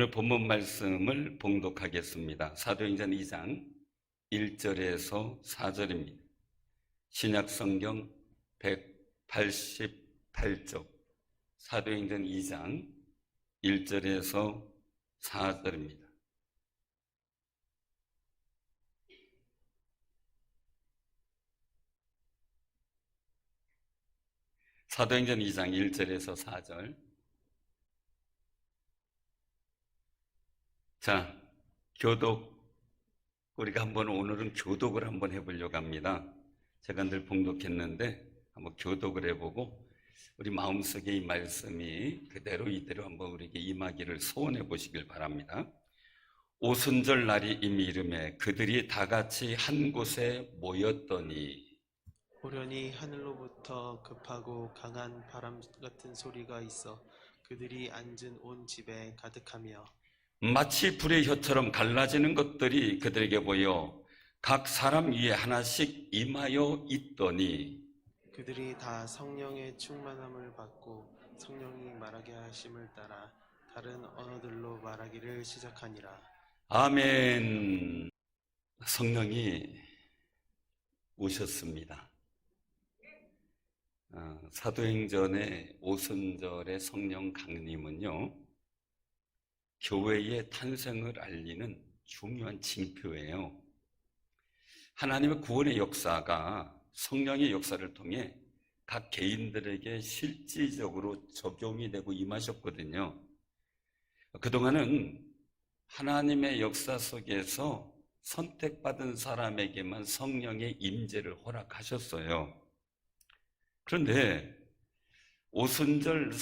오늘 본문 말씀을 봉독하겠습니다. 사도행전 2장 1절에서 4절입니다. 신약성경 188쪽 사도행전 2장 1절에서 4절입니다. 사도행전 2장 1절에서 4절. 자, 교독, 우리가 오늘은 교독을 한번 해보려고 합니다. 제가 늘 봉독했는데 한번 교독을 해보고 우리 마음속에 이 말씀이 그대로 이대로 한번 우리에게 임하기를 소원해 보시길 바랍니다. 오순절 날이 이미 이르매 그들이 다 같이 한 곳에 모였더니 호련히 하늘로부터 급하고 강한 바람 같은 소리가 있어 그들이 앉은 온 집에 가득하며 마치 불의 혀처럼 갈라지는 것들이 그들에게 보여 각 사람 위에 하나씩 임하여 있더니 그들이 다 성령의 충만함을 받고 성령이 말하게 하심을 따라 다른 언어들로 말하기를 시작하니라. 아멘. 성령이 오셨습니다. 사도행전의 오순절의 성령 강림은요, 교회의 탄생을 알리는 중요한 징표예요. 하나님의 구원의 역사가 성령의 역사를 통해 각 개인들에게 실질적으로 적용이 되고 임하셨거든요. 그동안은 하나님의 역사 속에서 선택받은 사람에게만 성령의 임재를 허락하셨어요. 그런데 오순절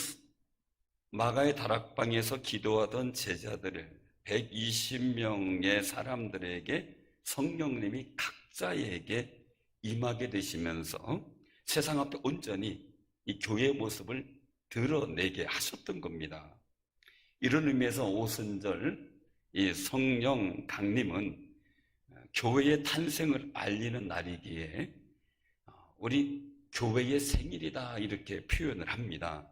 마가의 다락방에서 기도하던 제자들을 120명의 사람들에게 성령님이 각자에게 임하게 되시면서 세상 앞에 온전히 이 교회의 모습을 드러내게 하셨던 겁니다. 이런 의미에서 오순절 이 성령 강림은 교회의 탄생을 알리는 날이기에 우리 교회의 생일이다 이렇게 표현을 합니다.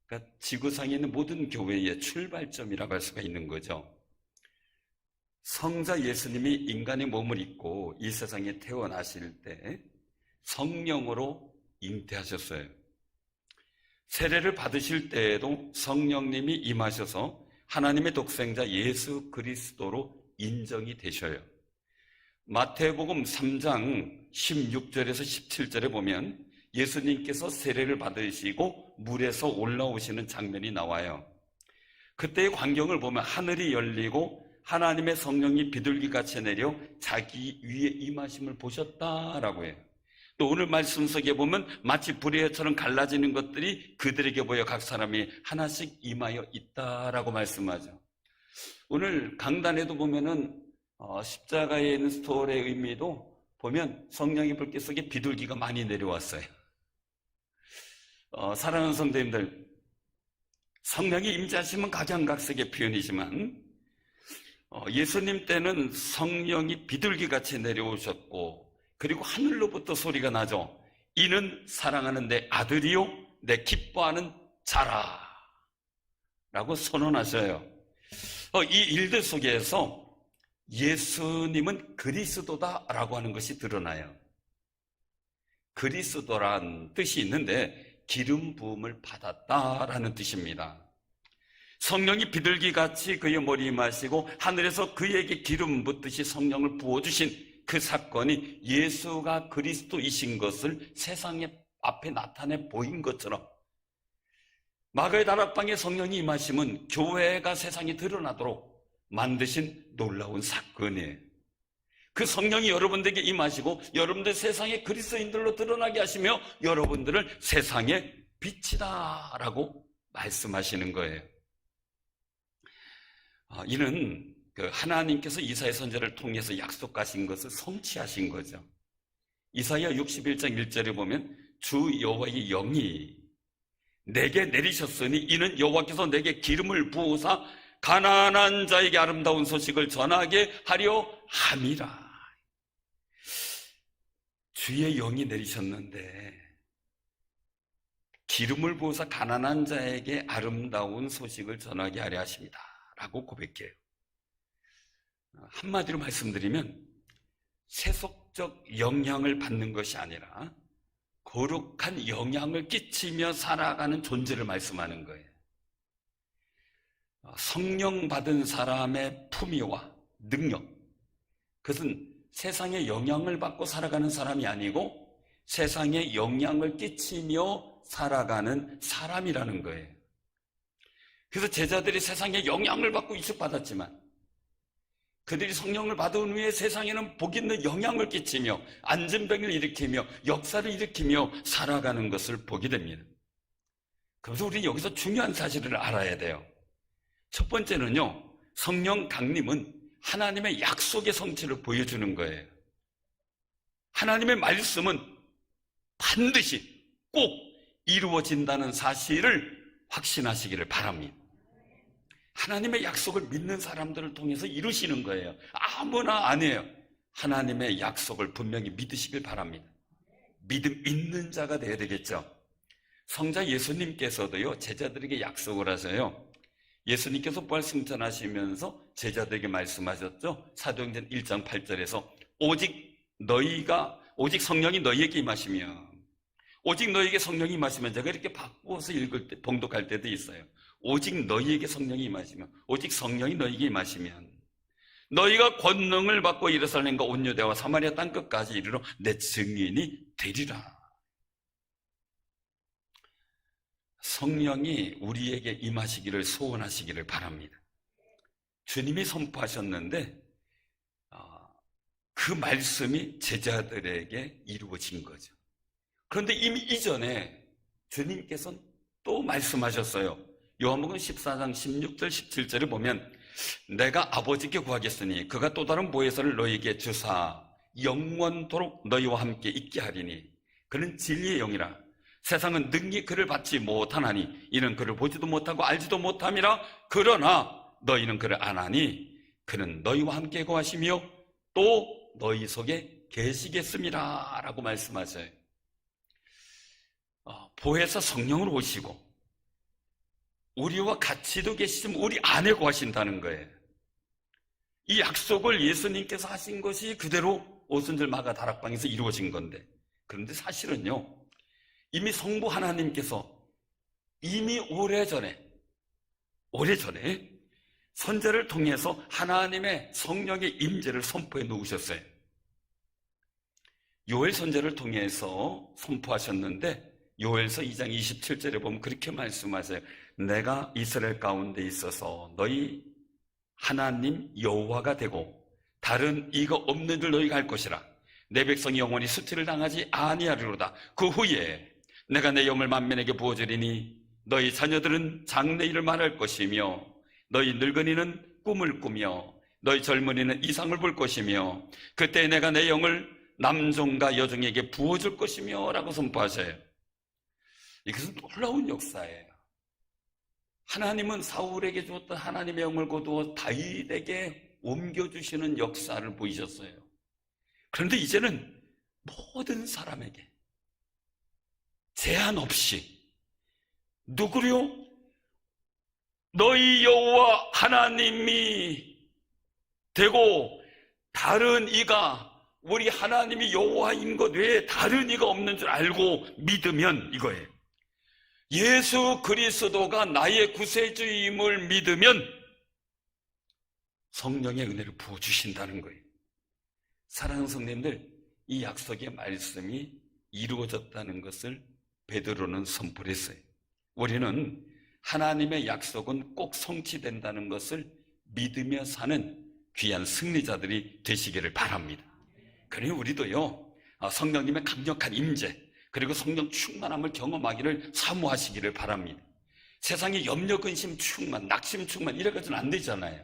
그러니까 지구상에 있는 모든 교회의 출발점이라고 할 수가 있는 거죠. 성자 예수님이 인간의 몸을 입고 이 세상에 태어나실 때 성령으로 잉태하셨어요. 세례를 받으실 때에도 성령님이 임하셔서 하나님의 독생자 예수 그리스도로 인정이 되셔요. 마태복음 3장 16절에서 17절에 보면 예수님께서 세례를 받으시고 물에서 올라오시는 장면이 나와요. 그때의 광경을 보면 하늘이 열리고 하나님의 성령이 비둘기같이 내려 자기 위에 임하심을 보셨다라고 해요. 또 오늘 말씀 속에 보면 마치 불의 혀처럼 갈라지는 것들이 그들에게 보여 각 사람이 하나씩 임하여 있다라고 말씀하죠. 오늘 강단에도 보면은 십자가에 있는 스토리의 의미도 보면 성령의 불길 속에 비둘기가 많이 내려왔어요. 사랑하는 성도님들, 성령이 임재하시면 각양각색의 표현이지만 예수님 때는 성령이 비둘기같이 내려오셨고 그리고 하늘로부터 소리가 나죠. 이는 사랑하는 내 아들이요 내 기뻐하는 자라 라고 선언하셔요. 이 일들 속에서 예수님은 그리스도다라고 하는 것이 드러나요. 그리스도란 뜻이 있는데 기름 부음을 받았다라는 뜻입니다. 성령이 비둘기같이 그의 머리에 임하시고 하늘에서 그에게 기름 붓듯이 성령을 부어주신 그 사건이 예수가 그리스도이신 것을 세상에 앞에 나타내 보인 것처럼 마가의 다락방에 성령이 임하심은 교회가 세상에 드러나도록 만드신 놀라운 사건이에요. 그 성령이 여러분들에게 임하시고 여러분들 세상에 그리스도인들로 드러나게 하시며 여러분들을 세상의 빛이다라고 말씀하시는 거예요. 이는 하나님께서 이사야 선지자를 통해서 약속하신 것을 성취하신 거죠. 이사야 61장 1절에 보면 주 여호와의 영이 내게 내리셨으니 이는 여호와께서 내게 기름을 부으사 가난한 자에게 아름다운 소식을 전하게 하려 함이라. 주의 영이 내리셨는데 기름을 부어서 가난한 자에게 아름다운 소식을 전하게 하려 하십니다 라고 고백해요. 한마디로 말씀드리면 세속적 영향을 받는 것이 아니라 거룩한 영향을 끼치며 살아가는 존재를 말씀하는 거예요. 성령 받은 사람의 품위와 능력, 그것은 세상에 영향을 받고 살아가는 사람이 아니고 세상에 영향을 끼치며 살아가는 사람이라는 거예요. 그래서 제자들이 세상에 영향을 받고 이식받았지만 그들이 성령을 받은 후에 세상에는 복 있는 영향을 끼치며 안전병을 일으키며 역사를 일으키며 살아가는 것을 보게 됩니다. 그래서 우리는 여기서 중요한 사실을 알아야 돼요. 첫 번째는요, 성령 강림은 하나님의 약속의 성취를 보여주는 거예요. 하나님의 말씀은 반드시 꼭 이루어진다는 사실을 확신하시기를 바랍니다. 하나님의 약속을 믿는 사람들을 통해서 이루시는 거예요. 아무나 아니에요. 하나님의 약속을 분명히 믿으시길 바랍니다. 믿음 있는 자가 되어야 되겠죠. 성자 예수님께서도요, 제자들에게 약속을 하세요. 예수님께서 부활승천하시면서 제자들에게 말씀하셨죠. 사도행전 1장 8절에서 오직 성령이 너희에게 임하시면, 오직 너희에게 성령이 임하시면, 제가 이렇게 바꾸어서 읽을 때 봉독할 때도 있어요. 오직 너희에게 성령이 임하시면, 오직 성령이 너희에게 임하시면 너희가 권능을 받고 예루살렘과 온 유대와 사마리아 땅 끝까지 이르러 내 증인이 되리라. 성령이 우리에게 임하시기를 소원하시기를 바랍니다. 주님이 선포하셨는데 그 말씀이 제자들에게 이루어진 거죠. 그런데 이미 이전에 주님께서는 또 말씀하셨어요. 요한복음 14장 16절 17절에 보면 내가 아버지께 구하겠으니 그가 또 다른 보혜사를 너희에게 주사 영원토록 너희와 함께 있게 하리니 그는 진리의 영이라. 세상은 능히 그를 받지 못하나니 이는 그를 보지도 못하고 알지도 못함이라. 그러나 너희는 그를 아나니 그는 너희와 함께 거하시며 또 너희 속에 계시겠습니다 라고 말씀하셔요. 보혜사 성령으로 오시고 우리와 같이도 계시지만 우리 안에 거하신다는 거예요. 이 약속을 예수님께서 하신 것이 그대로 오순절 마가 다락방에서 이루어진 건데, 그런데 사실은요, 이미 성부 하나님께서 이미 오래전에 선지자를 통해서 하나님의 성령의 임재를 선포해 놓으셨어요. 요엘 선지자를 통해서 선포하셨는데 요엘서 2장 27절에 보면 그렇게 말씀하세요. 내가 이스라엘 가운데 있어서 너희 하나님 여호와가 되고 다른 이가 없는 줄 너희가 알 것이라. 내 백성이 영원히 수치를 당하지 아니하리로다. 그 후에 내가 내 영을 만민에게 부어주리니 너희 자녀들은 장래일을 말할 것이며 너희 늙은이는 꿈을 꾸며 너희 젊은이는 이상을 볼 것이며 그때 내가 내 영을 남종과 여종에게 부어줄 것이며 라고 선포하셔요. 이것은 놀라운 역사예요. 하나님은 사울에게 주었던 하나님의 영을 거두어 다윗에게 옮겨주시는 역사를 보이셨어요. 그런데 이제는 모든 사람에게 제한 없이 누구요? 너희 여호와 하나님이 되고 다른 이가 우리 하나님이 여호와인 것 외에 다른 이가 없는 줄 알고 믿으면 이거예요. 예수 그리스도가 나의 구세주임을 믿으면 성령의 은혜를 부어주신다는 거예요. 사랑하는 성도님들, 이 약속의 말씀이 이루어졌다는 것을 베드로는 선포를 했어요. 우리는 하나님의 약속은 꼭 성취된다는 것을 믿으며 사는 귀한 승리자들이 되시기를 바랍니다. 그러니 우리도요, 성령님의 강력한 임재 그리고 성령 충만함을 경험하기를 사모하시기를 바랍니다. 세상에 염려, 근심, 충만, 낙심, 충만 이래가지고는 안 되잖아요.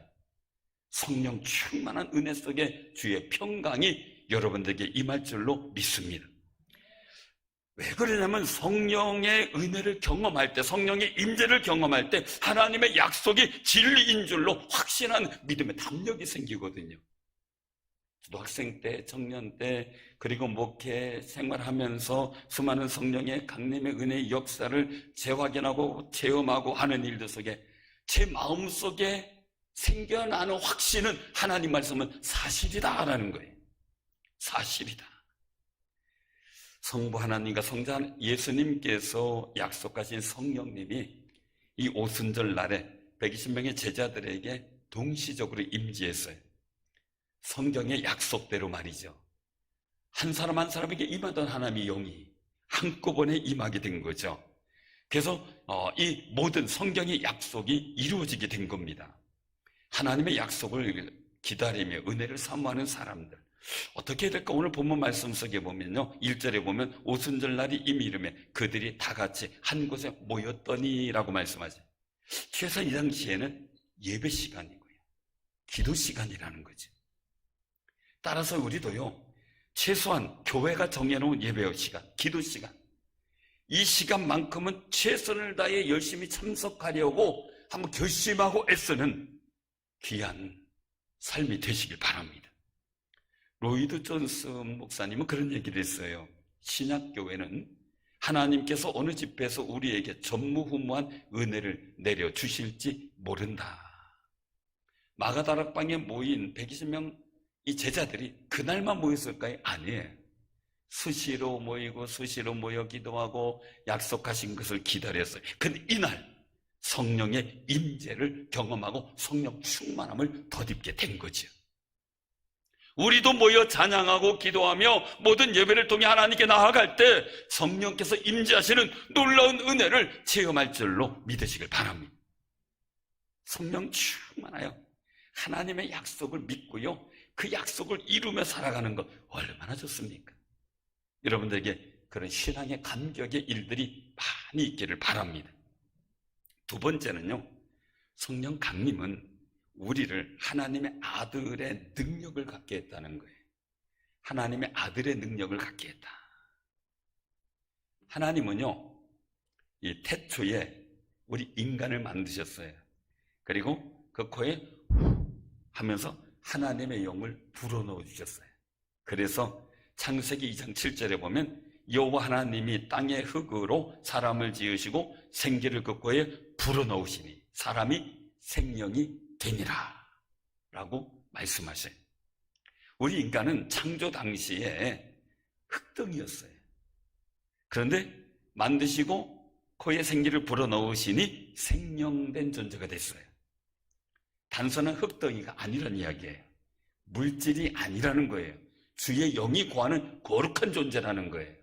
성령 충만한 은혜 속에 주의 평강이 여러분들에게 임할 줄로 믿습니다. 왜 그러냐면 성령의 은혜를 경험할 때, 성령의 임재를 경험할 때 하나님의 약속이 진리인 줄로 확신한 믿음의 담력이 생기거든요. 저도 학생 때, 청년 때, 그리고 목회 생활하면서 수많은 성령의 강림의 은혜의 역사를 재확인하고 체험하고 하는 일들 속에 제 마음속에 생겨나는 확신은 하나님 말씀은 사실이다라는 거예요. 사실이다. 성부 하나님과 성자 예수님께서 약속하신 성령님이 이 오순절 날에 120명의 제자들에게 동시적으로 임재했어요. 성경의 약속대로 말이죠. 한 사람 한 사람에게 임하던 하나님의 영이 한꺼번에 임하게 된 거죠. 그래서 이 모든 성경의 약속이 이루어지게 된 겁니다. 하나님의 약속을 기다리며 은혜를 사모하는 사람들, 어떻게 해야 될까? 오늘 본문 말씀 속에 보면요, 1절에 보면 오순절 날이 이미 이르매 그들이 다 같이 한 곳에 모였더니 라고 말씀하죠. 최소 이 당시에는 예배 시간이고요, 기도 시간이라는 거죠. 따라서 우리도요, 최소한 교회가 정해놓은 예배 시간, 기도 시간, 이 시간만큼은 최선을 다해 열심히 참석하려고 한번 결심하고 애쓰는 귀한 삶이 되시길 바랍니다. 로이드 존스 목사님은 그런 얘기를 했어요. 신약교회는 하나님께서 어느 집회에서 우리에게 전무후무한 은혜를 내려주실지 모른다. 마가다락방에 모인 120명 이 제자들이 그날만 모였을까요? 아니에요. 수시로 모이고 수시로 모여 기도하고 약속하신 것을 기다렸어요. 근데 이날 성령의 임재를 경험하고 성령 충만함을 덧입게 된 거죠. 우리도 모여 찬양하고 기도하며 모든 예배를 통해 하나님께 나아갈 때 성령께서 임재하시는 놀라운 은혜를 체험할 줄로 믿으시길 바랍니다. 성령 충만하여 하나님의 약속을 믿고요, 그 약속을 이루며 살아가는 것 얼마나 좋습니까? 여러분들에게 그런 신앙의 감격의 일들이 많이 있기를 바랍니다. 두 번째는요, 성령 강림은 우리를 하나님의 아들의 능력을 갖게 했다는 거예요. 하나님의 아들의 능력을 갖게 했다. 하나님은요, 이 태초에 우리 인간을 만드셨어요. 그리고 그 코에 하면서 하나님의 영을 불어넣어 주셨어요. 그래서 창세기 2장 7절에 보면 여호와 하나님이 땅의 흙으로 사람을 지으시고 생기를 그 코에 불어넣으시니 사람이 생명이 되니라 라고 말씀하셔요. 우리 인간은 창조 당시에 흙덩이였어요. 그런데 만드시고 코에 생기를 불어넣으시니 생명된 존재가 됐어요. 단순한 흙덩이가 아니란 이야기예요. 물질이 아니라는 거예요. 주의 영이 거하는 거룩한 존재라는 거예요.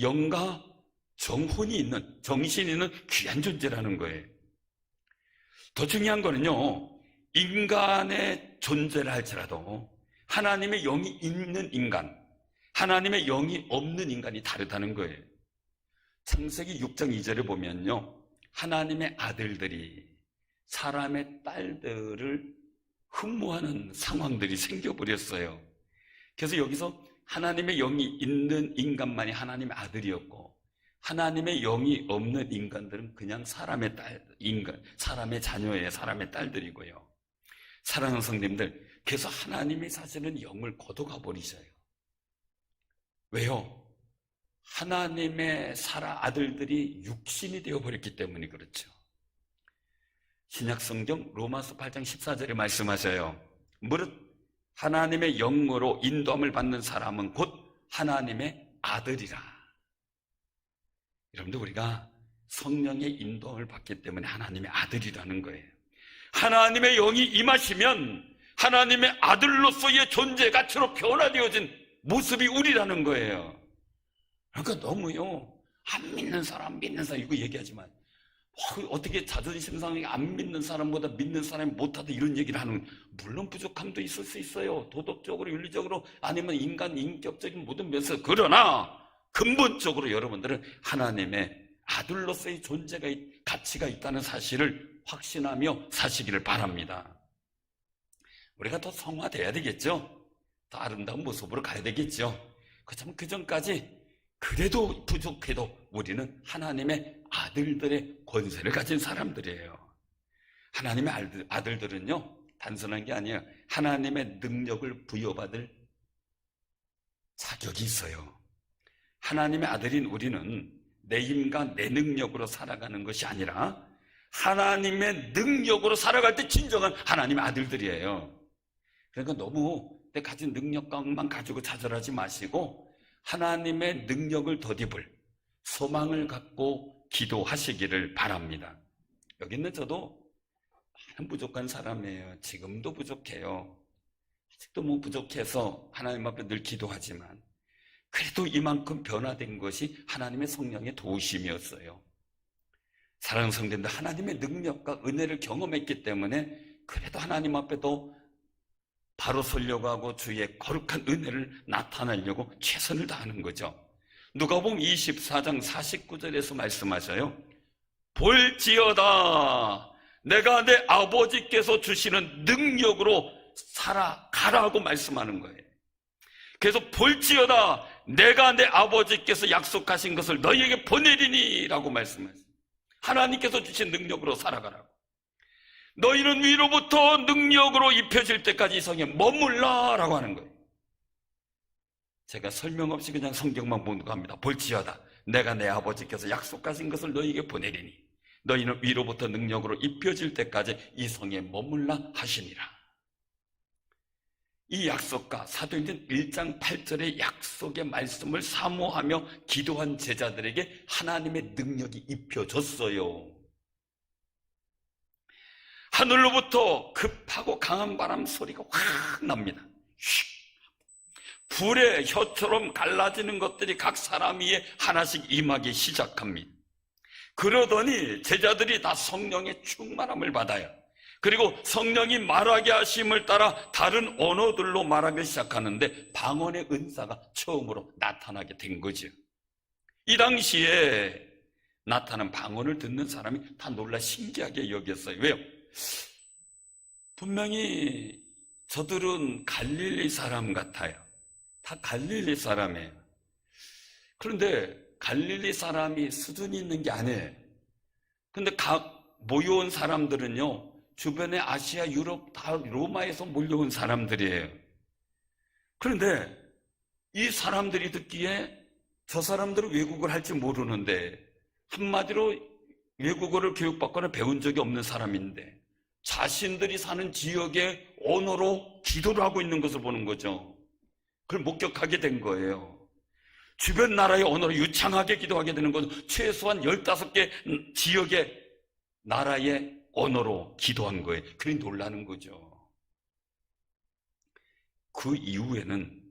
영과 정혼이 있는, 정신이 있는 귀한 존재라는 거예요. 더 중요한 거는요, 인간의 존재를 할지라도 하나님의 영이 있는 인간, 하나님의 영이 없는 인간이 다르다는 거예요. 창세기 6장 2절에 보면요, 하나님의 아들들이 사람의 딸들을 흠모하는 상황들이 생겨버렸어요. 그래서 여기서 하나님의 영이 있는 인간만이 하나님의 아들이었고, 하나님의 영이 없는 인간들은 그냥 사람의 사람의 자녀예요. 사람의 딸들이고요. 사랑하는 성도님들, 그래서 하나님이 사실은 영을 거둬가 버리셔요. 왜요? 하나님의 아들들이 육신이 되어버렸기 때문에 그렇죠. 신약성경 로마서 8장 14절에 말씀하셔요. 무릇 하나님의 영으로 인도함을 받는 사람은 곧 하나님의 아들이라. 여러분들, 우리가 성령의 인도함을 받기 때문에 하나님의 아들이라는 거예요. 하나님의 영이 임하시면 하나님의 아들로서의 존재 가치로 변화되어진 모습이 우리라는 거예요. 그러니까 너무요, 안 믿는 사람 이거 얘기하지만 어떻게 자존심 상하게 안 믿는 사람보다 믿는 사람이 못하다 이런 얘기를 하는, 물론 부족함도 있을 수 있어요. 도덕적으로, 윤리적으로, 아니면 인간 인격적인 모든 면에서. 그러나 근본적으로 여러분들은 하나님의 아들로서의 존재가, 가치가 있다는 사실을 확신하며 사시기를 바랍니다. 우리가 더 성화돼야 되겠죠. 더 아름다운 모습으로 가야 되겠죠. 그렇지만 그 전까지 그래도 부족해도 우리는 하나님의 아들들의 권세를 가진 사람들이에요. 하나님의 아들들은요, 단순한 게 아니에요. 하나님의 능력을 부여받을 자격이 있어요. 하나님의 아들인 우리는 내 힘과 내 능력으로 살아가는 것이 아니라 하나님의 능력으로 살아갈 때 진정한 하나님의 아들들이에요. 그러니까 너무 내 가진 능력만 가지고 좌절하지 마시고 하나님의 능력을 덧입을 소망을 갖고 기도하시기를 바랍니다. 여기 있는 저도 많은 부족한 사람이에요. 지금도 부족해요. 아직도 뭐 부족해서 하나님 앞에 늘 기도하지만 그래도 이만큼 변화된 것이 하나님의 성령의 도우심이었어요. 사랑하는 성도님들, 하나님의 능력과 은혜를 경험했기 때문에 그래도 하나님 앞에도 바로 서려고 하고 주의 거룩한 은혜를 나타내려고 최선을 다하는 거죠. 누가복음 24장 49절에서 말씀하셔요. 볼지어다 내가 내 아버지께서 주시는 능력으로 살아가라고 말씀하는 거예요. 그래서 볼지어다 내가 내 아버지께서 약속하신 것을 너희에게 보내리니 라고 말씀하세요. 하나님께서 주신 능력으로 살아가라고. 너희는 위로부터 능력으로 입혀질 때까지 이 성에 머물라 라고 하는 거예요. 제가 설명 없이 그냥 성경만 보는 거 합니다. 볼지어다 내가 내 아버지께서 약속하신 것을 너희에게 보내리니 너희는 위로부터 능력으로 입혀질 때까지 이 성에 머물라 하시니라. 이 약속과 사도행전 1장 8절의 약속의 말씀을 사모하며 기도한 제자들에게 하나님의 능력이 입혀졌어요. 하늘로부터 급하고 강한 바람 소리가 확 납니다. 불의 혀처럼 갈라지는 것들이 각 사람 위에 하나씩 임하기 시작합니다. 그러더니 제자들이 다 성령의 충만함을 받아요. 그리고 성령이 말하게 하심을 따라 다른 언어들로 말하기 시작하는데 방언의 은사가 처음으로 나타나게 된 거죠. 이 당시에 나타난 방언을 듣는 사람이 다 놀라 신기하게 여겼어요. 왜요? 분명히 저들은 갈릴리 사람 같아요. 다 갈릴리 사람이에요. 그런데 갈릴리 사람이 수준이 있는 게 아니에요. 그런데 각 모여온 사람들은요, 주변에 아시아, 유럽 다 로마에서 몰려온 사람들이에요. 그런데 이 사람들이 듣기에 저 사람들은 외국어를 할지 모르는데 한마디로 외국어를 교육받거나 배운 적이 없는 사람인데 자신들이 사는 지역의 언어로 기도를 하고 있는 것을 보는 거죠. 그걸 목격하게 된 거예요. 주변 나라의 언어로 유창하게 기도하게 되는 것은 최소한 15개 지역의 나라의 언어로 기도한 거예요. 그러니 놀라는 거죠. 그 이후에는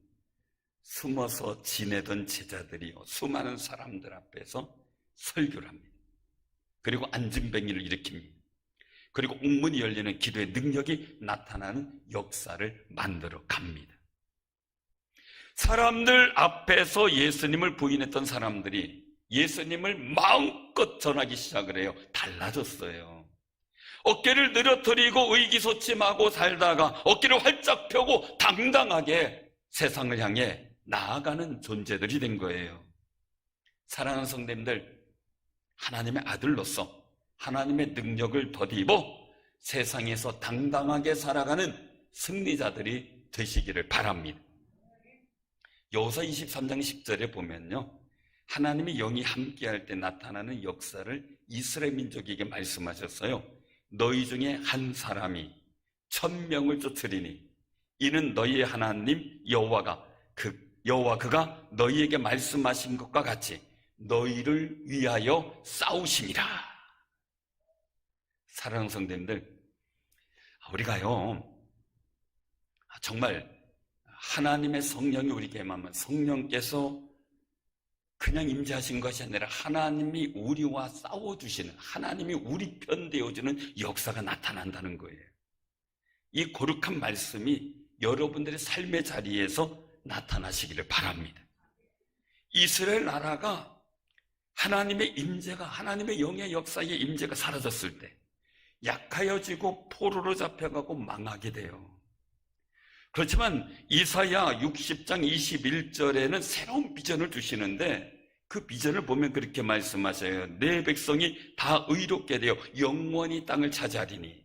숨어서 지내던 제자들이 수많은 사람들 앞에서 설교를 합니다. 그리고 안진뱅이를 일으킵니다. 그리고 옥문이 열리는 기도의 능력이 나타나는 역사를 만들어 갑니다. 사람들 앞에서 예수님을 부인했던 사람들이 예수님을 마음껏 전하기 시작을 해요. 달라졌어요. 어깨를 늘어뜨리고 의기소침하고 살다가 어깨를 활짝 펴고 당당하게 세상을 향해 나아가는 존재들이 된 거예요. 사랑하는 성도님들, 하나님의 아들로서 하나님의 능력을 덧입어 세상에서 당당하게 살아가는 승리자들이 되시기를 바랍니다. 여호수아 23장 10절에 보면요, 하나님의 영이 함께할 때 나타나는 역사를 이스라엘 민족에게 말씀하셨어요. 너희 중에 한 사람이 1000명을 쫓으리니 이는 너희의 하나님 여호와 그가 너희에게 말씀하신 것과 같이 너희를 위하여 싸우심이라. 사랑하는 성도님들, 우리가요 정말 하나님의 성령이 우리에게 임하면 성령께서 그냥 임재하신 것이 아니라 하나님이 우리와 싸워주시는, 하나님이 우리 편 되어주는 역사가 나타난다는 거예요. 이 거룩한 말씀이 여러분들의 삶의 자리에서 나타나시기를 바랍니다. 이스라엘 나라가 하나님의 임재가, 하나님의 영의 역사의 임재가 사라졌을 때 약하여지고 포로로 잡혀가고 망하게 돼요. 그렇지만 이사야 60장 21절에는 새로운 비전을 주시는데 그 비전을 보면 그렇게 말씀하셔요. 내 백성이 다 의롭게 되어 영원히 땅을 차지하리니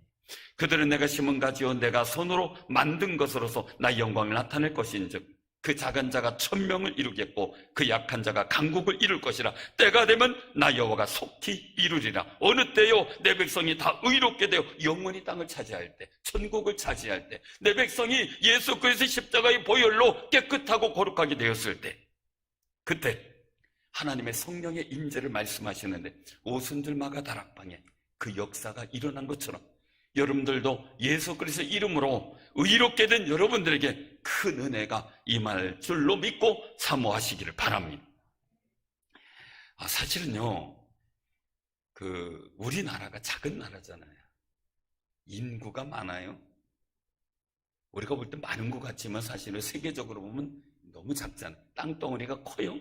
그들은 내가 심은 가지요 내가 손으로 만든 것으로서 나의 영광을 나타낼 것인즉 그 작은 자가 1000명을 이루겠고 그 약한 자가 강국을 이룰 것이라. 때가 되면 나 여호와가 속히 이루리라. 어느 때요? 내 백성이 다 의롭게 되어 영원히 땅을 차지할 때, 천국을 차지할 때, 내 백성이 예수 그리스도의 십자가의 보혈로 깨끗하고 거룩하게 되었을 때, 그때 하나님의 성령의 임재를 말씀하시는데 오순절마가 다락방에 그 역사가 일어난 것처럼 여러분들도 예수 그리스도 이름으로 의롭게 된 여러분들에게 큰 은혜가 임할 줄로 믿고 사모하시기를 바랍니다. 사실은요, 우리나라가 작은 나라잖아요. 인구가 많아요. 우리가 볼 때 많은 것 같지만 사실은 세계적으로 보면 너무 작잖아요. 땅덩어리가 커요.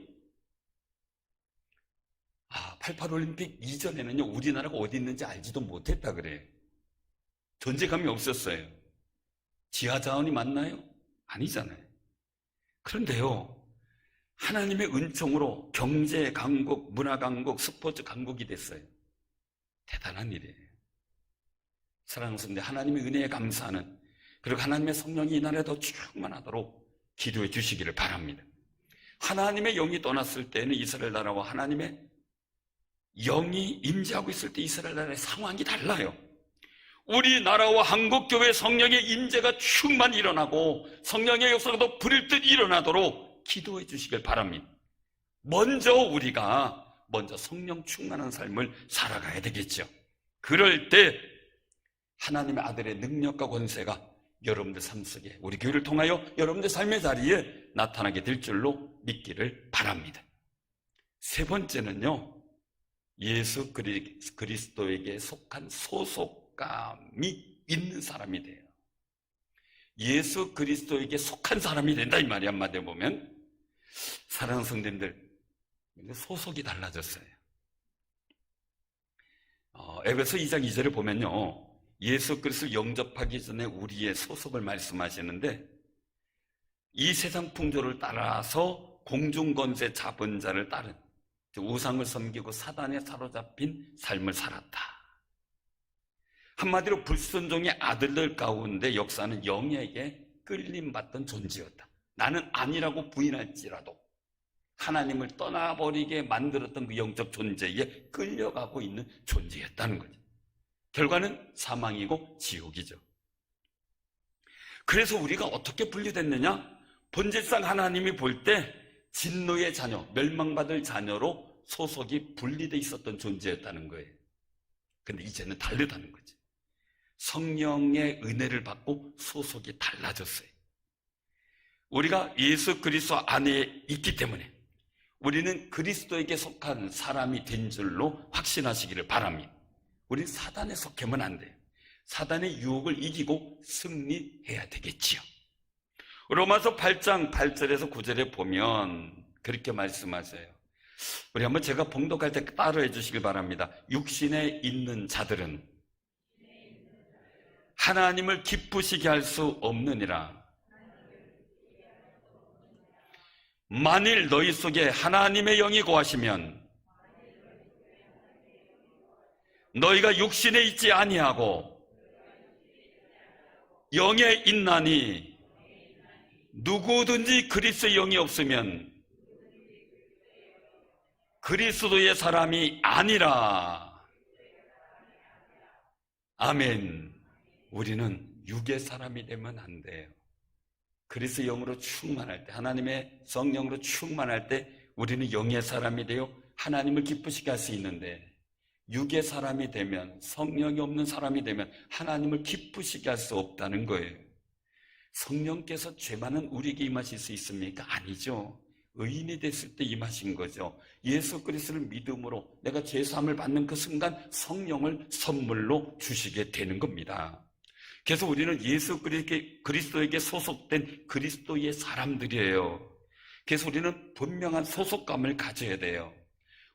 88 올림픽 이전에는요, 우리나라가 어디 있는지 알지도 못했다 그래요. 존재감이 없었어요. 지하 자원이 맞나요? 아니잖아요. 그런데요, 하나님의 은총으로 경제 강국, 문화 강국, 스포츠 강국이 됐어요. 대단한 일이에요. 사랑하는 성도, 하나님의 은혜에 감사하는, 그리고 하나님의 성령이 이 나라에 더 충만하도록 기도해 주시기를 바랍니다. 하나님의 영이 떠났을 때는 이스라엘 나라와 하나님의 영이 임재하고 있을 때 이스라엘 나라의 상황이 달라요. 우리나라와 한국교회 성령의 임재가 충만히 일어나고 성령의 역사가 더 불일 듯 일어나도록 기도해 주시길 바랍니다. 우리가 먼저 성령 충만한 삶을 살아가야 되겠죠. 그럴 때 하나님의 아들의 능력과 권세가 여러분들 삶 속에, 우리 교회를 통하여 여러분들 삶의 자리에 나타나게 될 줄로 믿기를 바랍니다. 세 번째는요, 예수 그리스도에게 속한 소속감이 있는 사람이 돼요. 예수 그리스도에게 속한 사람이 된다 이 말이. 한마디로 보면 사랑하는 성도님들, 소속이 달라졌어요. 에베소 2장 2절에 보면요, 예수 그리스도 영접하기 전에 우리의 소속을 말씀하시는데, 이 세상 풍조를 따라서 공중권세 잡은 자를 따른, 우상을 섬기고 사단에 사로잡힌 삶을 살았다. 한마디로 불순종의 아들들 가운데 역사는 영에게 끌림받던 존재였다. 나는 아니라고 부인할지라도 하나님을 떠나버리게 만들었던 그 영적 존재에 끌려가고 있는 존재였다는 거죠. 결과는 사망이고 지옥이죠. 그래서 우리가 어떻게 분류됐느냐? 본질상 하나님이 볼 때 진노의 자녀, 멸망받을 자녀로 소속이 분리되어 있었던 존재였다는 거예요. 근데 이제는 다르다는 거죠. 성령의 은혜를 받고 소속이 달라졌어요. 우리가 예수 그리스도 안에 있기 때문에 우리는 그리스도에게 속한 사람이 된 줄로 확신하시기를 바랍니다. 우리는 사단에 속하면 안 돼요. 사단의 유혹을 이기고 승리해야 되겠지요. 로마서 8장 8절에서 9절에 보면 그렇게 말씀하세요. 우리 한번 제가 봉독할 때 따라해 주시길 바랍니다. 육신에 있는 자들은 하나님을 기쁘시게 할 수 없느니라. 만일 너희 속에 하나님의 영이 거하시면 너희가 육신에 있지 아니하고 영에 있나니, 누구든지 그리스도의 영이 없으면 그리스도의 사람이 아니라. 아멘. 우리는 육의 사람이 되면 안 돼요. 그리스도의 영으로 충만할 때, 하나님의 성령으로 충만할 때 우리는 영의 사람이 되어 하나님을 기쁘시게 할 수 있는데, 육의 사람이 되면, 성령이 없는 사람이 되면 하나님을 기쁘시게 할 수 없다는 거예요. 성령께서 죄 많은 우리에게 임하실 수 있습니까? 아니죠. 의인이 됐을 때 임하신 거죠. 예수 그리스도를 믿음으로 내가 죄사함을 받는 그 순간 성령을 선물로 주시게 되는 겁니다. 그래서 우리는 예수 그리스도에게 소속된 그리스도의 사람들이에요. 그래서 우리는 분명한 소속감을 가져야 돼요.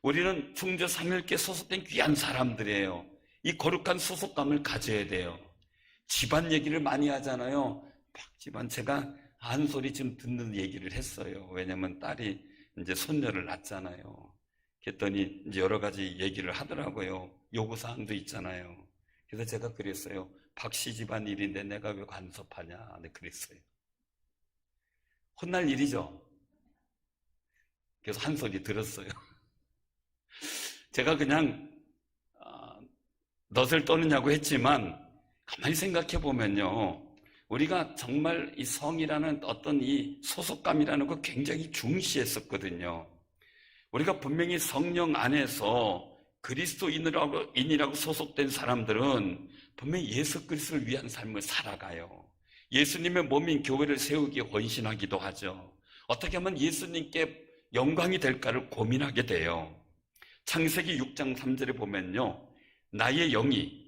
우리는 충주 삼일교에 소속된 귀한 사람들이에요. 이 거룩한 소속감을 가져야 돼요. 집안 얘기를 많이 하잖아요. 집안, 제가 한 소리 좀 듣는 얘기를 했어요. 왜냐면 딸이 이제 손녀를 낳잖아요. 그랬더니 이제 여러 가지 얘기를 하더라고요. 요구사항도 있잖아요. 그래서 제가 그랬어요. 박씨 집안 일인데 내가 왜 간섭하냐. 네, 그랬어요. 혼날 일이죠. 그래서 한 소리 들었어요. 제가 그냥 넛을 떠느냐고 했지만 가만히 생각해 보면요, 우리가 정말 이 성이라는 어떤 이 소속감이라는 거 굉장히 중시했었거든요. 우리가 분명히 성령 안에서 그리스도인이라고 소속된 사람들은 분명히 예수 그리스도를 위한 삶을 살아가요. 예수님의 몸인 교회를 세우기에 헌신하기도 하죠. 어떻게 하면 예수님께 영광이 될까를 고민하게 돼요. 창세기 6장 3절에 보면요, 나의 영이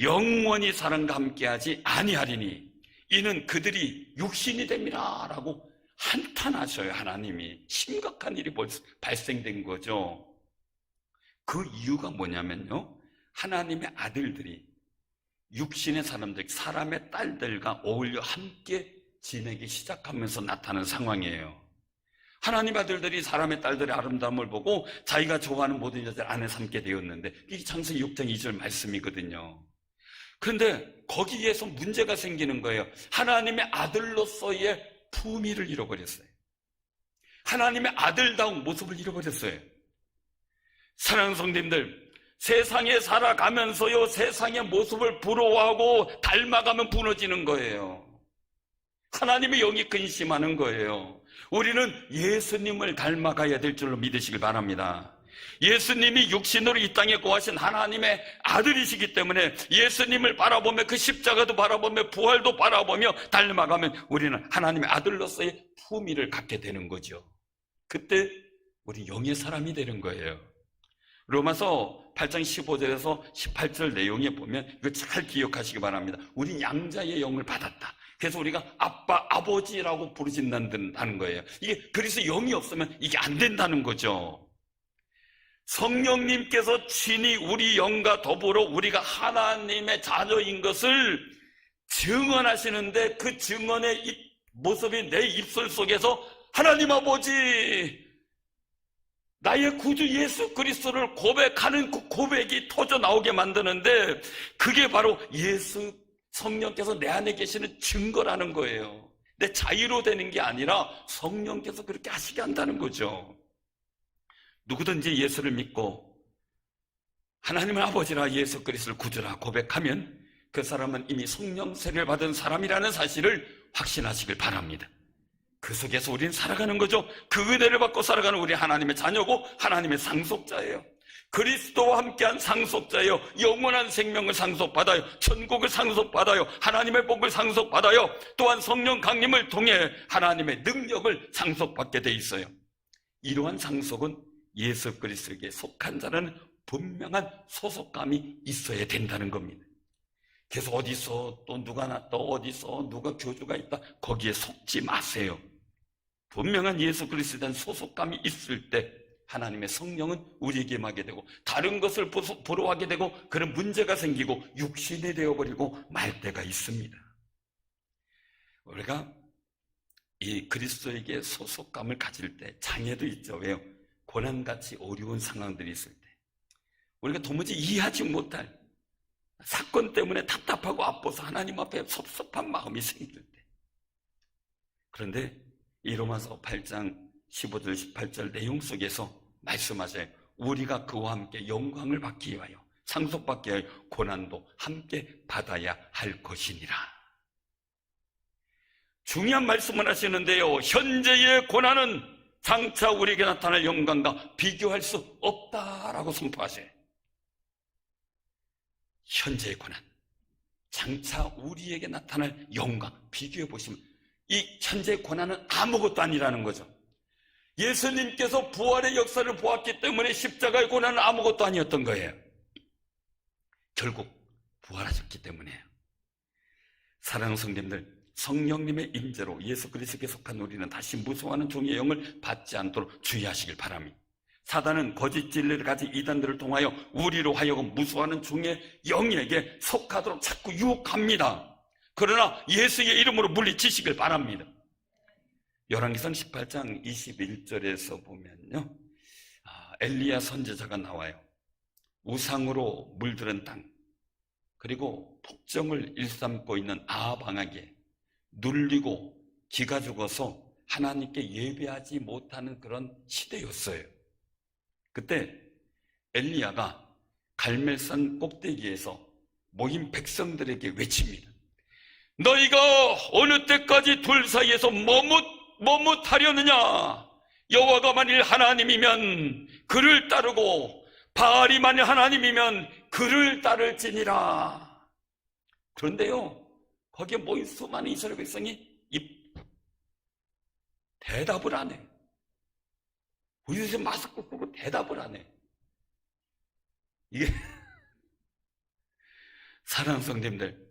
영원히 사람과 함께하지 아니하리니 이는 그들이 육신이 됨이라 라고 한탄하셔요. 하나님이. 심각한 일이 발생된 거죠. 그 이유가 뭐냐면요, 하나님의 아들들이 육신의 사람들, 사람의 딸들과 어울려 함께 지내기 시작하면서 나타난 상황이에요. 하나님 아들들이 사람의 딸들의 아름다움을 보고 자기가 좋아하는 모든 여자를 아내 삼게 되었는데, 이게 창세기 6장 2절 말씀이거든요. 그런데 거기에서 문제가 생기는 거예요. 하나님의 아들로서의 품위를 잃어버렸어요. 하나님의 아들다운 모습을 잃어버렸어요. 사랑하는 성도님들, 세상에 살아가면서요, 세상의 모습을 부러워하고 닮아가면 무너지는 거예요. 하나님의 영이 근심하는 거예요. 우리는 예수님을 닮아가야 될 줄로 믿으시길 바랍니다. 예수님이 육신으로 이 땅에 거하신 하나님의 아들이시기 때문에 예수님을 바라보며 그 십자가도 바라보며 부활도 바라보며 닮아가면 우리는 하나님의 아들로서의 품위를 갖게 되는 거죠. 그때 우리 영의 사람이 되는 거예요. 로마서 8장 15절에서 18절 내용에 보면 이거 잘 기억하시기 바랍니다. 우린 양자의 영을 받았다. 그래서 우리가 아빠, 아버지라고 부르진다는 거예요. 이게 그래서 영이 없으면 이게 안 된다는 거죠. 성령님께서 친히 우리 영과 더불어 우리가 하나님의 자녀인 것을 증언하시는데, 그 증언의 모습이 내 입술 속에서 하나님 아버지, 나의 구주 예수 그리스도를 고백하는 그 고백이 터져 나오게 만드는데, 그게 바로 예수 성령께서 내 안에 계시는 증거라는 거예요. 내 자유로 되는 게 아니라 성령께서 그렇게 하시게 한다는 거죠. 누구든지 예수를 믿고 하나님의 아버지라 예수 그리스도를 구주라 고백하면 그 사람은 이미 성령 세례를 받은 사람이라는 사실을 확신하시길 바랍니다. 그 속에서 우리는 살아가는 거죠. 그 은혜를 받고 살아가는 우리 하나님의 자녀고 하나님의 상속자예요. 그리스도와 함께한 상속자예요. 영원한 생명을 상속받아요. 천국을 상속받아요. 하나님의 복을 상속받아요. 또한 성령 강림을 통해 하나님의 능력을 상속받게 돼 있어요. 이러한 상속은 예수 그리스도에게 속한 자는 분명한 소속감이 있어야 된다는 겁니다. 그래서 어디서 또 누가 났다, 어디서 누가 교주가 있다, 거기에 속지 마세요. 분명한 예수 그리스도에 대한 소속감이 있을 때 하나님의 성령은 우리에게 임하게 되고 다른 것을 부러워하게 되고 그런 문제가 생기고 육신이 되어버리고 말 때가 있습니다. 우리가 이 그리스도에게 소속감을 가질 때 장애도 있죠. 왜요? 고난같이 어려운 상황들이 있을 때 우리가 도무지 이해하지 못할 사건 때문에 답답하고 아파서 하나님 앞에 섭섭한 마음이 생길 때, 그런데 이 로마서 8장 15절 18절 내용 속에서 말씀하세요. 우리가 그와 함께 영광을 받기 위하여 상속받기 위하여 고난도 함께 받아야 할 것이니라. 중요한 말씀을 하시는데요, 현재의 고난은 장차 우리에게 나타날 영광과 비교할 수 없다라고 선포하세요. 현재의 고난, 장차 우리에게 나타날 영광, 비교해 보시면 이 현재의 고난은 아무것도 아니라는 거죠. 예수님께서 부활의 역사를 보았기 때문에 십자가의 고난은 아무것도 아니었던 거예요. 결국 부활하셨기 때문에요. 사랑하는 성도님들, 성령님의 임재로 예수 그리스도께 속한 우리는 다시 무서워하는 종의 영을 받지 않도록 주의하시길 바랍니다. 사단은 거짓 진리를 가진 이단들을 통하여 우리로 하여금 무서워하는 종의 영에게 속하도록 자꾸 유혹합니다. 그러나 예수의 이름으로 물리치시길 바랍니다. 열왕기상 18장 21절에서 보면요, 엘리야 선지자가 나와요. 우상으로 물들은 땅, 그리고 폭정을 일삼고 있는 아합 왕에게 눌리고 기가 죽어서 하나님께 예배하지 못하는 그런 시대였어요. 그때 엘리야가 갈멜산 꼭대기에서 모인 백성들에게 외칩니다. 너희가 어느 때까지 둘 사이에서 머뭇하려느냐? 여호와가 만일 하나님이면 그를 따르고 바알이 만일 하나님이면 그를 따를지니라. 그런데요, 거기에 모인 수많은 이스라엘 백성이 대답을 안 해. 우리도 마스크 쓰고 대답을 안 해. 이게 사랑하는 성도님들,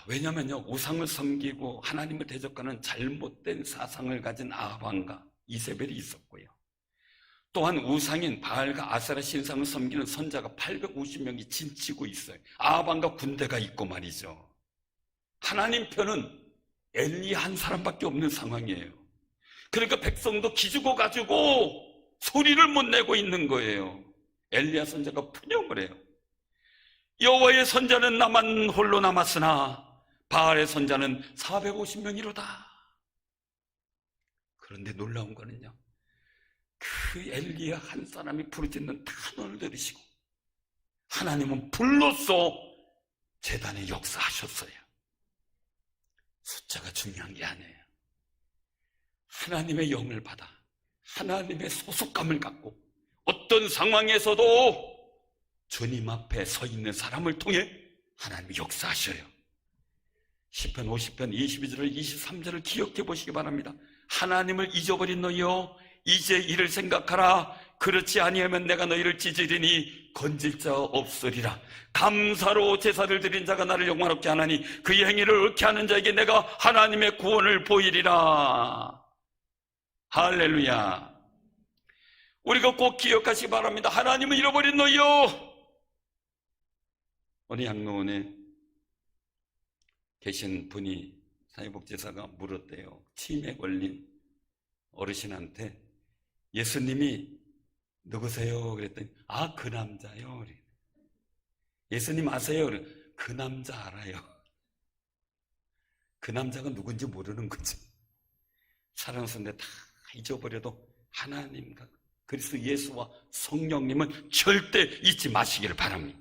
왜냐면요, 우상을 섬기고 하나님을 대적하는 잘못된 사상을 가진 아합과 이세벨이 있었고요. 또한 우상인 바알과 아세라 신상을 섬기는 선자가 850명이 진치고 있어요. 아합과 군대가 있고 말이죠. 하나님 편은 엘리 한 사람밖에 없는 상황이에요. 그러니까 백성도 기죽어 가지고 소리를 못 내고 있는 거예요. 엘리야 선자가 분명을 해요. 여호와의 선자는 나만 홀로 남았으나 바알의 선자는 450명이로다. 그런데 놀라운 거는요, 그 엘리야 한 사람이 부르짖는 탄원을 들으시고 하나님은 불로써 제단에 역사하셨어요. 숫자가 중요한 게 아니에요. 하나님의 영을 받아 하나님의 소속감을 갖고 어떤 상황에서도 주님 앞에 서 있는 사람을 통해 하나님이 역사하셔요. 시편 50편 22절 23절을 기억해 보시기 바랍니다. 하나님을 잊어버린 너희여 이제 이를 생각하라. 그렇지 아니하면 내가 너희를 찢으리니 건질 자 없으리라. 감사로 제사를 드린 자가 나를 영화롭게 하나니 그의 행위를 옳게 하는 자에게 내가 하나님의 구원을 보이리라. 할렐루야. 우리가 꼭 기억하시기 바랍니다. 하나님을 잃어버린 너희여. 어느 양로원에 계신 분이 사회복지사가 물었대요. 치매에 걸린 어르신한테 예수님이 누구세요? 그랬더니 그 남자요. 예수님 아세요? 그 남자 알아요. 그 남자가 누군지 모르는 거지. 사랑스러운데 다 잊어버려도 하나님과 그리스도 예수와 성령님은 절대 잊지 마시기를 바랍니다.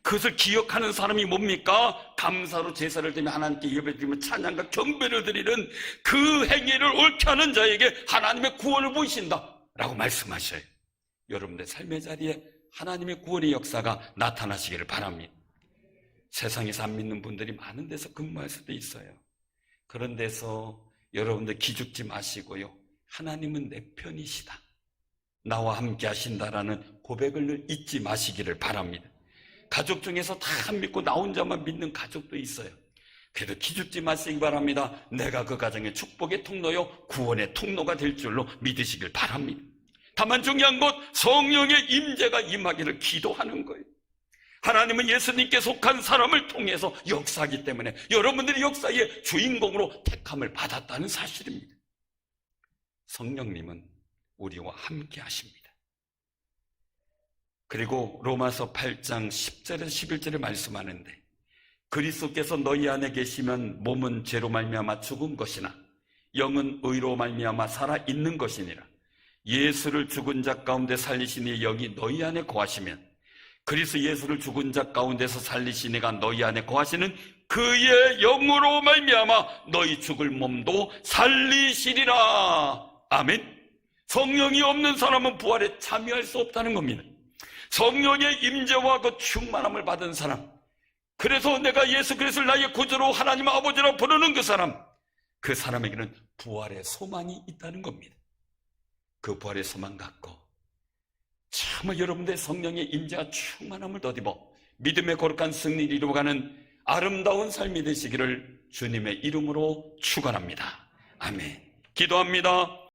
그것을 기억하는 사람이 뭡니까? 감사로 제사를 드리며 하나님께 예배드리며 찬양과 경배를 드리는 그 행위를 옳게 하는 자에게 하나님의 구원을 보이신다 라고 말씀하셔요. 여러분들 삶의 자리에 하나님의 구원의 역사가 나타나시기를 바랍니다. 세상에서 안 믿는 분들이 많은 데서 근무할 수도 있어요. 그런 데서 여러분들 기죽지 마시고요, 하나님은 내 편이시다, 나와 함께 하신다라는 고백을 늘 잊지 마시기를 바랍니다. 가족 중에서 다 안 믿고 나 혼자만 믿는 가족도 있어요. 그래도 기죽지 마시기 바랍니다. 내가 그 가정의 축복의 통로요 구원의 통로가 될 줄로 믿으시길 바랍니다. 다만 중요한 것, 성령의 임재가 임하기를 기도하는 거예요. 하나님은 예수님께 속한 사람을 통해서 역사하기 때문에 여러분들이 역사의 주인공으로 택함을 받았다는 사실입니다. 성령님은 우리와 함께 하십니다. 그리고 로마서 8장 10절에서 11절에 말씀하는데 그리스도께서 너희 안에 계시면 몸은 죄로 말미암아 죽은 것이나 영은 의로 말미암아 살아있는 것이니라. 예수를 죽은 자 가운데 살리시니 영이 너희 안에 거하시면 그리스도 예수를 죽은 자 가운데서 살리시니가 너희 안에 거하시는 그의 영으로 말미암아 너희 죽을 몸도 살리시리라. 아멘. 성령이 없는 사람은 부활에 참여할 수 없다는 겁니다. 성령의 임재와 그 충만함을 받은 사람, 그래서 내가 예수 그리스도를 나의 구주로 하나님 아버지라 부르는 그 사람에게는 부활의 소망이 있다는 겁니다. 그 부활의 소망 갖고 정말 여러분들의 성령의 임재와 충만함을 덧입어 믿음의 거룩한 승리를 이루어가는 아름다운 삶이 되시기를 주님의 이름으로 축원합니다. 아멘. 기도합니다.